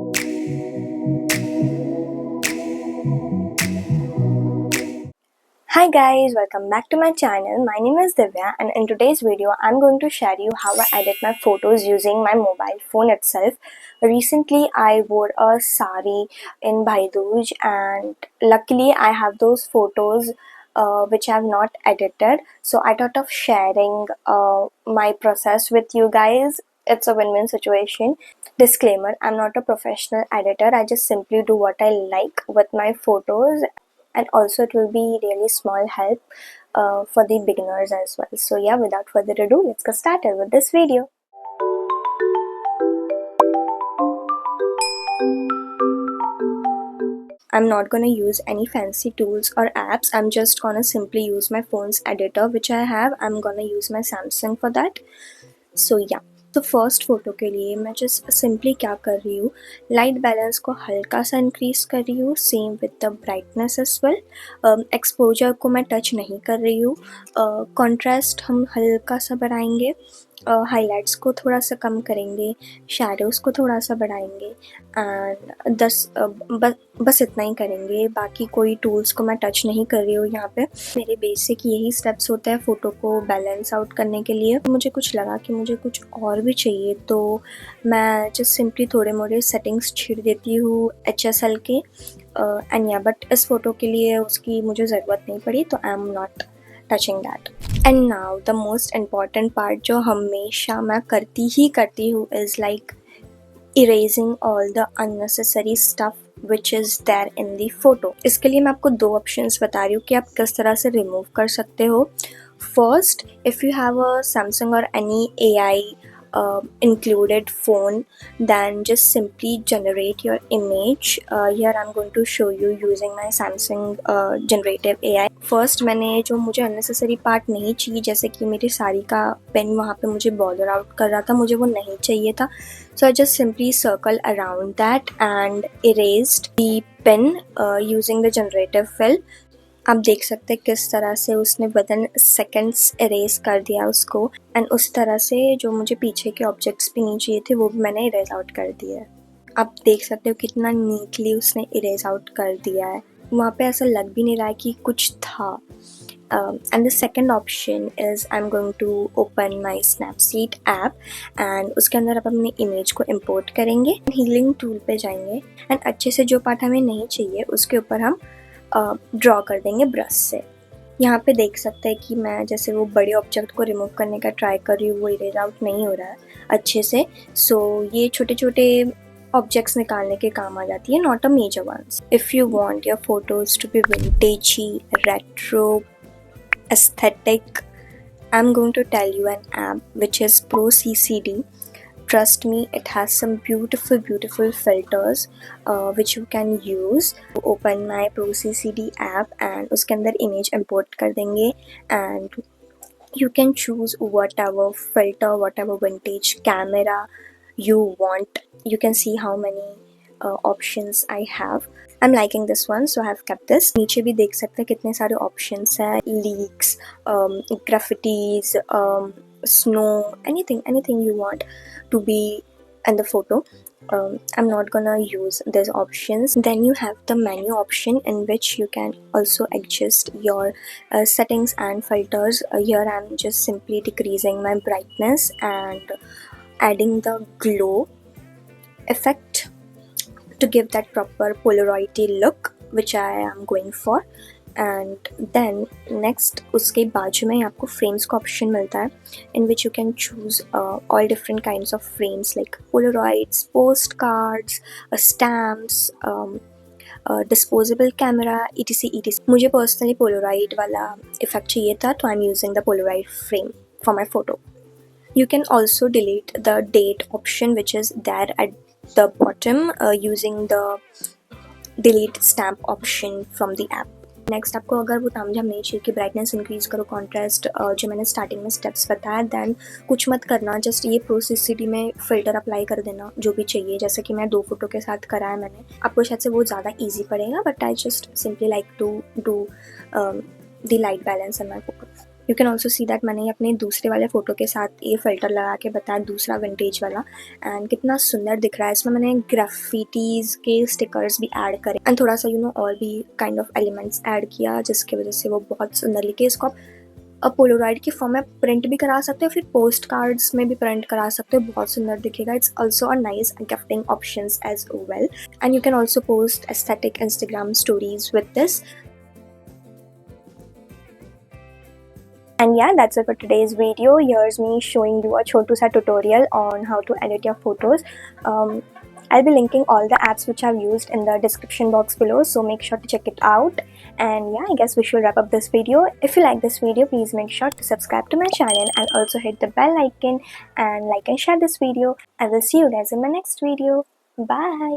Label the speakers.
Speaker 1: Hi guys, welcome back to my channel. My name is Divya and in today's video I'm going to share you how I edit my photos using my mobile phone itself. Recently I wore a sari in Bhai Dooj and luckily I have those photos which I have not edited. So I thought of sharing my process with you guys. It's a win-win situation. Disclaimer, I'm not a professional editor. I just simply do what I like with my photos, and also it will be really small help for the beginners as well. So yeah, without further ado, let's get started with this video. I'm not gonna use any fancy tools or apps. I'm just gonna simply use my phone's editor which I have. I'm gonna use my Samsung for that. So yeah, तो first photo के लिए मैं just simply क्या कर रही हूँ, light balance को हल्का सा इंक्रीज़ कर रही हूँ, same with the brightness as well. Exposure को मैं टच नहीं कर रही हूँ, कॉन्ट्रास्ट हम हल्का सा बढ़ाएंगे, हाइलाइट्स को थोड़ा सा कम करेंगे, शैडोज़ को थोड़ा सा बढ़ाएंगे एंड बस इतना ही करेंगे। बाकी कोई टूल्स को मैं टच नहीं कर रही हूँ यहाँ पे। मेरे बेसिक यही स्टेप्स होते हैं फ़ोटो को बैलेंस आउट करने के लिए। मुझे कुछ लगा कि मुझे कुछ और भी चाहिए तो मैं जस्ट सिंपली थोड़े मोड़े सेटिंग्स छीड़ देती हूँ HSL के एंड या बट इस फ़ोटो के लिए उसकी मुझे ज़रूरत नहीं पड़ी तो I am not touching that. And now the most important part जो हमेशा मैं करती हूँ is like erasing all the unnecessary stuff which is there in the photo. इसके लिए मैं आपको दो ऑप्शंस बता रही हूँ कि आप किस तरह से रिमूव कर सकते हो। First, if you have a Samsung और any AI included phone, then just simply generate your image. Here I'm going to show you using my Samsung generative AI. First मैंने जो मुझे अननेसेसरी पार्ट नहीं चाहिए, जैसे कि मेरी साड़ी का पेन वहाँ पे मुझे बॉर्डर आउट कर रहा था, मुझे वो नहीं चाहिए था, so I just simply circle around that and erased the pen using the generative fill. आप देख सकते हैं किस तरह से उसने विदिन सेकेंड्स इरेज कर दिया उसको, एंड उस तरह से जो मुझे पीछे के ऑब्जेक्ट्स भी नहीं चाहिए थे वो भी मैंने इरेज आउट कर दिया है। आप देख सकते हो कितना नीटली उसने इरेज आउट कर दिया है, वहाँ पे ऐसा लग भी नहीं रहा है कि कुछ था। And the second option is I am going to open my Snapseed app and उसके अंदर आप अपने इमेज को इम्पोर्ट करेंगे, हीलिंग टूल पे जाएंगे एंड अच्छे से जो पार्ट हमें नहीं चाहिए उसके ऊपर हम ड्रॉ कर देंगे ब्रश से। यहाँ पे देख सकते हैं कि मैं जैसे वो बड़े ऑब्जेक्ट को रिमूव करने का ट्राई कर रही हूँ, वो इरेज आउट नहीं हो रहा है अच्छे से। सो ये छोटे छोटे ऑब्जेक्ट्स निकालने के काम आ जाती है, not a major ones. If you want your photos to be vintagey, retro, aesthetic, I'm going to tell you an app which is Pro CCD. Trust me, it has some beautiful filters which you can use. Open my Pro CCD app and उसके अंदर image import कर देंगे and you can choose whatever filter, whatever vintage camera you want. You can see how many options I have. I'm liking this one, so I have kept this. नीचे भी देख सकते हैं कितने सारे options हैं, leaks, graffitis, snow, anything you want to be in the photo. I'm not gonna use these options. Then you have the menu option in which you can also adjust your settings and filters. Here I'm just simply decreasing my brightness and adding the glow effect to give that proper Polaroid look which I am going for. And then next उसके बाजू में आपको frames का option मिलता है in which you can choose all different kinds of frames like Polaroids, postcards, stamps, disposable camera, etc. मुझे personally Polaroid वाला effect चाहिए था तो I'm using the Polaroid frame for my photo. You can also delete the date option which is there at the bottom using the delete stamp option from the app. Next आपको अगर वो तामझाम नहीं चाहिए कि ब्राइटनेस इंक्रीज़ करो, contrast जो मैंने स्टार्टिंग में स्टेप्स बताया, दैन कुछ मत करना, जस्ट ये Pro CCD में फ़िल्टर अप्लाई कर देना जो भी चाहिए, जैसे कि मैं 2 फोटो के साथ करा है मैंने। आपको शायद से वो ज़्यादा ईजी पड़ेगा but I just simply like to do the light balance in my photo. You can also see that मैंने अपने दूसरे वाले फ़ोटो के साथ ये फ़िल्टर लगा के बताया, दूसरा विंटेज वाला, एंड कितना सुंदर दिख रहा है। इसमें मैंने ग्राफिटीज़ के स्टिकर्स भी ऐड करे एंड थोड़ा सा और भी काइंड ऑफ एलिमेंट्स ऐड किया, जिसकी वजह से वो बहुत सुंदर लिखे। इसको आप पोलोराइड की फॉर्म में प्रिंट भी करा सकते हो, फिर पोस्ट कार्ड्स में भी प्रिंट करा सकते हो, बहुत सुंदर दिखेगा। It's also a nice gifting options as well, and you can also post aesthetic Instagram stories with this. And yeah, that's it for today's video. Here's me showing you a chotu sa tutorial on how to edit your photos. I'll be linking all the apps which I've used in the description box below, so make sure to check it out. And yeah, I guess we should wrap up this video. If you like this video, please make sure to subscribe to my channel and also hit the bell icon and like and share this video. I will see you guys in my next video. Bye.